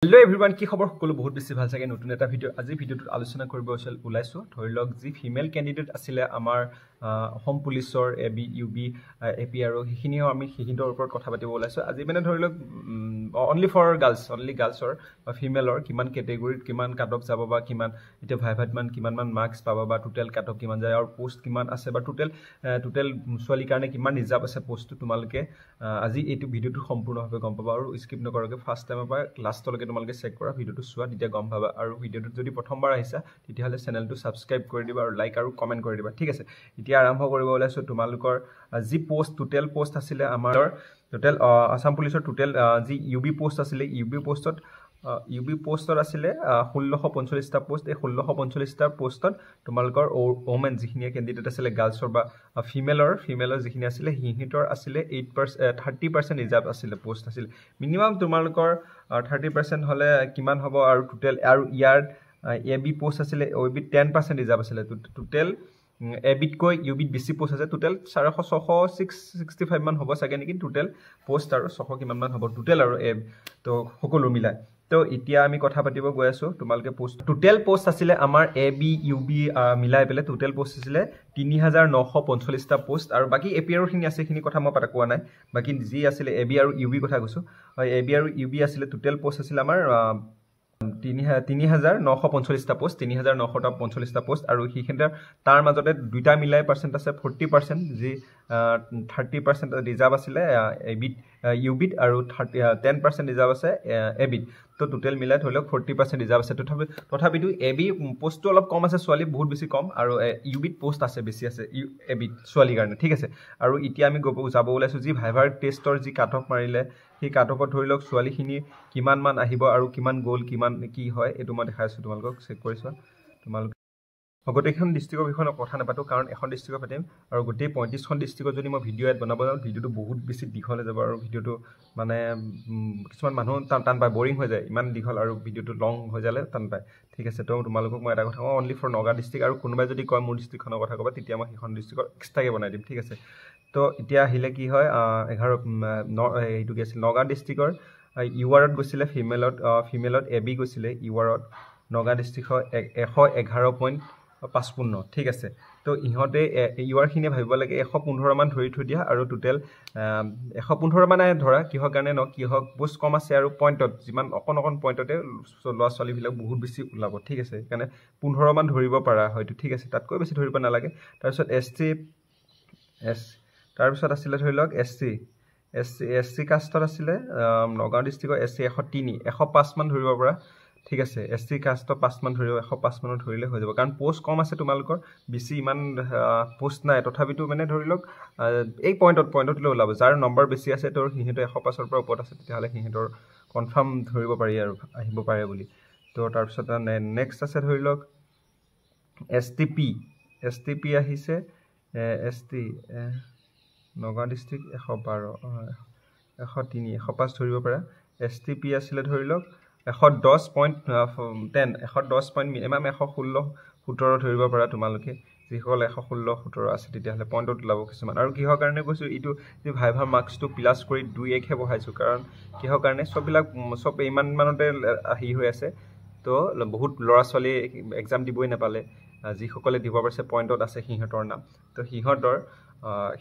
Hello everyone, কি খবৰ সকলো বহুত বেছি ভাল চাগে নতুন এটা ভিডিও আজি ভিডিওটোত আলোচনা কৰিব ওলাইছো ধৰি লওক যি ফিমেল ক্যান্ডিডেট আছিল আমাৰ হোম পুলিচৰ এবি ইউবি এপি আৰু হিখিনিও আমি হিখিনৰ ওপৰত কথা পাতিব ওলাইছো আজি মানে ধৰি লওক অনলি গাৰ্লছৰ বা ফিমেলৰ কিমান ক্যাটেগৰীত কিমান কাট অফ যাব বা কিমান এতিয়া ভাইভাত মান কিমান মান মাৰ্কস পাবা বা টোটাল কাট অফ কিমান যায় আৰু পোষ্ট কিমান আছে বা টোটাল ছোৱালী কাৰণে কিমান ৰিজাৰ্ভ আছে পোষ্টটো তোমালকে আজি এইটো ভিডিওটো সম্পূৰ্ণভাৱে গম পাবা আৰু স্কিপ নকৰাকৈ ফাৰ্স্ট টাইমৰ পৰা লাষ্টলৈকে তোমালকে চেক কৰা ভিডিওটো চোৱা তেতিয়া গম পাবা আৰু ভিডিওটো যদি প্ৰথমবাৰ আহিছা তেতিয়াহলে চেনেলটো সাবস্ক্ৰাইব কৰি দিবা আৰু লাইক আৰু কমেন্ট কৰি দিবা ঠিক আছে এতিয়া আৰম্ভ কৰিব ওলাইছো তোমালোকৰ যি পোষ্ট টোটাল পোষ্ট আছিল আমাৰ টোটাল আসাম পুলিচৰ টোটাল যি ইউবি পোষ্ট আছিল ইউবি পোষ্টত আছিল 1645 টা পোষ্ট এই 1645 টা পোষ্টত তোমালোকৰ ওমেন যিখিনি ক্যান্ডিডেট আছিল গাৰ্লছৰ বা ফিমেলৰ যিখিনি আছিল হিহিতৰ আছিল 30% ৰিজাৰ্ভ আছিল পোষ্ট আছিল মিনিমাম তোমালোকৰ 30% হলে কিমান হ'ব আৰু টোটাল আৰু ইয়াৰ এবি পোষ্ট আছিল এবি 10% ৰিজাৰ্ভ আছিল টোটাল এবিট কই ইউবিট বেছি পোষ্ট আছে টোটাল 665 মান হ'ব সাগে নেকি টোটাল পোষ্ট আৰু 600 কিমান মান হ'ব টোটাল আৰু তো সকলো মিলাই তো এতিয়া আমি কথা পাতিব গৈ আছো তোমালকে পোষ্ট টোটাল পোষ্ট আছিল আমাৰ এবি ইউবি মিলাই পেলে টোটাল পোষ্ট আছিল 3945 টা পোষ্ট আৰু বাকি এপিআৰ খিনি আছে খিনি কথা মই পাতা কোৱা নাই বাকি যি আছিল এবি আৰু ইউবি কথা কৈছো এবি আৰু ইউবি আছিল টোটাল পোষ্ট আছিল আমাৰ 3945 টা পোষ্ট 3945 টা পোষ্ট আৰু হিখেন্ডা তাৰ মাজতে দুইটা মিলাই পাৰ্সেন্ট আছে 40% যি 30% ৰিজাৰ্ভ আছিল এবিট ইউবিট আৰু 10% ৰিজাৰ্ভ আছে এবিট তো টোটাল মিলাই ধৰিলক 40% ৰিজাৰ্ভ আছে তথাপিটো এবি পোষ্টটো অলপ কম আছে ছোৱালী বহুত বেছি কম আৰু ইউবিট পোষ্ট আছে বেছি আছে এবিট ছোৱালী কাৰণে ঠিক আছে আৰু এতিয়া আমি যাব ওলাইছো যি ভাইভাৰ টেষ্টৰ যি কাট অফ মাৰিলে সেই কাট অফত ধৰিলক ছোৱালীখিনি কিমান মান আহিব আৰু কিমান গোল কিমান কি হয় এটো মই দেখাইছো তোমালোকক চেক কৰিছো তোমালোক গোটেইখন ডিস্ট্ৰিক্টৰ বিষয়ে কথা নাপাতো কাৰণ এখন ডিস্ট্ৰিক্টৰ পাতিম আৰু গোটেই 35খন ডিস্ট্ৰিক্টৰ যদি মই ভিডিও এড বনাব যাওঁ ভিডিওটো বহুত বেছি দীঘল হৈ যাব আৰু ভিডিওটো মানে কিছুমান মানুহ টান পায় বৰিং হৈ যায় ইমান দীঘল আৰু ভিডিওটো লং হৈ যালে টান পায় ঠিক আছে তো তোমালোকক মই এটা কথা কওঁ অনলি ফৰ নগা ডিস্ট্ৰিক্ট আৰু কোনোবাই যদি কয় মোৰ ডিস্ট্ৰিক্টখনৰ কথা ক'বা তেতিয়া মই সেইখন ডিস্ট্ৰিক্টৰ এক্সট্ৰাকে বনাই দিম ঠিক আছে তো এতিয়া আহিলে কি হয় 11 এইটো কি আছিল নগা ডিস্ট্ৰিক্টৰ ইউআৰত গৈছিলে ফিমেলত এবি গৈছিলে ইউআৰত নগা ডিস্ট্ৰিক্টৰ 111.55 ঠিক আছে তো ইহতে ইউআৰ খিনি ভাবিব লাগে 115 মান ধৰি থৈ দিয়া আৰু টোটাল 115 মানে ধৰা কিহৰ কাৰণে ন কিহক পোষ্ট কম আছে আৰু পইণ্টত যিমান অকন পইণ্টতে লোৱা ছোৱালী বিলাক বহুত বেছি ওলাব ঠিক আছে কাৰণে 15 মান ধৰিব পাৰা হয়তো ঠিক আছে তাতকৈ বেছি ধৰিব নালাগে তাৰ পিছত তাৰ পিছত আছিল ধৰি লওক এসসি কাষ্টত আছিল নগাঁও ডিস্ট্ৰিক্টৰ এসসি 105 মান ধৰিব পাৰা ঠিক আছে এসসি কাষ্ট 5 মান ধৰিব 105 মান ধৰিলে হৈ যাব কাৰণ পোষ্ট কম আছে তোমালোকৰ বেছি ইমান পোষ্ট নাই তথাপিটো মানে ধৰিলক এই পইণ্টত লৈ ওলাব যাৰ নম্বৰ বেছি আছে তোৰ হিহিটো 105 ৰ পৰা ওপৰত আছে তেতিয়াহলে হিহিতৰ কনফাৰ্ম ধৰিব পাৰি আৰু আহিব পাৰে বুলি তো তাৰ পিছত নেক্সট আছে ধৰিলক এসটিপি আহিছে এসটি নগাঁও ডিস্ট্ৰিক্ট 112 103 105 ধৰিব পাৰা এসটিপি আছিল ধৰিলক 110.10 মিনিমাম 116 17 ধৰিব পাৰা তোমালোকে যিসকল 116 17 আছে তেতিয়াহলে পইণ্টত লাভ কিছুমান আৰু কিহৰ কাৰণে কৈছো ইটো যে ভাইভাৰ মাৰ্কসটো প্লাস কৰি 2 হে বহাইছো কাৰণ কিহৰ কাৰণে সব ইমান মানতে আহি হৈ আছে তো বহুত লৰা ছোৱালী এক্সাম দিবই নাপালে যিসকলে দিব পাৰিছে পইণ্টত আছে সিহঁতৰ নাম তো সিহঁতৰ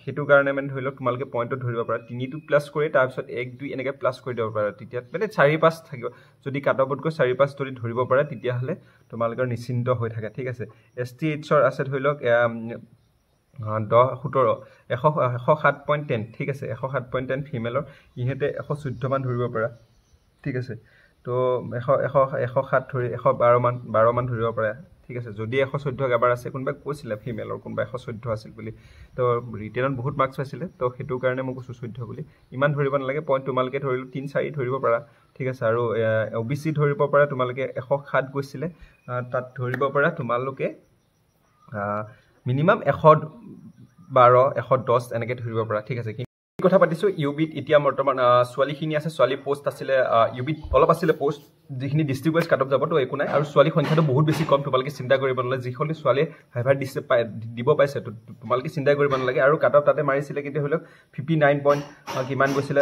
হেতু কাৰণে মানে ধৰিলক তোমালকে পইণ্টত ধৰিব পাৰা 3 টু প্লাস কৰি তাৰ পিছত 1 2 এনেকে প্লাস কৰি দিব পাৰা তেতিয়া মানে 4 5 থাকিব যদি কাট অফত গৈ 4 5 যদি ধৰিব পাৰা তেতিয়া হলে তোমালকৰ নিশ্চিন্ত হৈ থাকে ঠিক আছে এসটিএইচৰ আছে ধৰিলক 107.10 ঠিক আছে 107.10 ফিমেলৰ ইহেতে 114 মান ধৰিব পাৰা ঠিক আছে তো 107 ধৰি 112 মান ধৰিব পাৰা ঠিক আছে যদি 114 এবাৰ আছে কোনবা কৈছিল ফিমেলৰ কোনবা 114 আছিল বুলি তো ৰিটেনত বহুত মাৰ্কস পাইছিল তো হেতু কাৰণে মই কৈছো 14 বুলি ইমান ধৰিব নালাগে পইণ্ট তোমালকে ধৰিলো 3 4 ধৰিব পাৰা ঠিক আছে আৰু ওবিসি ধৰিব পাৰা তোমালকে 107 গৈছিল তাত ধৰিব পাৰা তোমালকে মিনিমাম 112 110 এনেকে ধৰিব পাৰা ঠিক আছে কথা পাতিছো ইউবিট এতিয়া বৰ্তমান ছোৱালীখিনি আছে ছোৱালী পোষ্ট আছিল ইউবিট অলপ আছিল পোষ্ট যিখিনি ডিষ্ট্ৰিক্ট ৱাইজ কাট অফ যাব তো একো নাই আৰু ছোৱালী সংখ্যাটো বহুত বেছি কম তোমালোকে চিন্তা কৰিব নালাগে যিসকলে ছোৱালীয়ে ভাইভাৰ দিব পাইছে তো তোমালোকে চিন্তা কৰিব নালাগে আৰু কাট অফ তাতে মাৰিছিলে কিন্তু ধৰি লওক 59 পইণ্ট কিমান গৈছিলে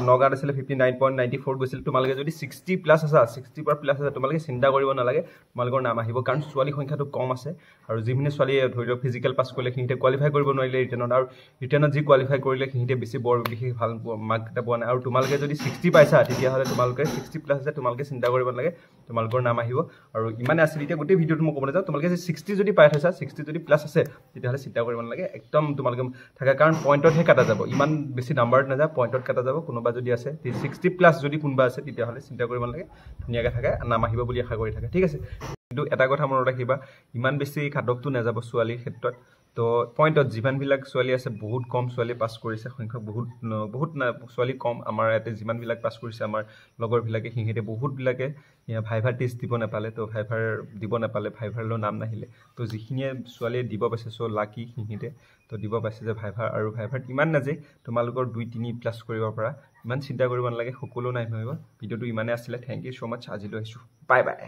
নগাঁৱত আছিলে 59.94 গৈছিল তোমালোকে যদি 60 প্লাছ আছে 60 প্লাছ আছে তোমালোকে চিন্তা কৰিব নালাগে তোমালোকৰ নাম আহিব কাৰণ ছোৱালী সংখ্যাটো কম আছে আৰু যিখিনি ছোৱালীয়ে ধৰি লওক ফিজিকেল পাছ কৰিলে সিহঁতে কোৱালিফাই কৰিব নোৱাৰিলে ৰিটেনত আৰু ৰিটেনত যি কোৱালিফাই কৰিলে সিহঁতে বেছি বৰ বিশেষ ভাল মাৰ্ক এটা পোৱা নাই আৰু তোমালোকে যদি 60 পাইছা তেতিয়াহ'লে তোমালোকে 60 প্লাছ আছে তোমালোকে চিন্তা কৰিব নালাগে তোমালোকৰ নাম আহিব আৰু ইমানে আছিল এতিয়া গোটেই ভিডিঅ'টো মই ক'ব নাযাওঁ তোমালোকে যে 60 যদি পাই থৈছা 60 যদি প্লাছ আছে তেতিয়াহ'লে চিন্তা কৰিব নালাগে একদম তোমালোকে থাকা কাৰণ পইণ্টতহে কাটা যাব ইমান বেছি নাম্বাৰত নাযায় পইণ্টত কাটা যাব কোনোবা যদি আছে 60 প্লাছ যদি কোনোবা আছে তেতিয়াহ'লে চিন্তা কৰিব নালাগে ধুনীয়াকৈ থাকে নাম আহিব বুলি আশা কৰি থাকে ঠিক আছে কিন্তু এটা কথা মনত ৰাখিবা ইমান বেছি কাট অফটো নাযাব ছোৱালীৰ ক্ষেত্ৰত তো পইণ্টত যিমানবিলাক ছোৱালী আছে বহুত কম ছোৱালী পাছ কৰিছে সংখ্যক বহুত ছোৱালী কম আমাৰ ইয়াতে যিমানবিলাক পাছ কৰিছে আমাৰ লগৰবিলাকে সিহঁতে বহুতবিলাকে ভাইভাৰ টেষ্ট দিব নাপালে তো ভাইভাৰ দিব নাপালে ভাইভাৰলৈ নাম নাহিলে তো যিখিনিয়ে ছোৱালীয়ে দিব পাইছে চ' লাকি সিহঁতে তো দিব পাইছে যে ভাইভাৰ আৰু ভাইভাৰত ইমান নাযায় তোমালোকৰ 2-3 প্লাছ কৰিব পৰা ইমান চিন্তা কৰিব নালাগে সকলো নাই নহয় ভিডিঅ'টো ইমানে আছিলে থেংক ইউ ছ' মাছ আজিলৈ আহিছোঁ বাই বাই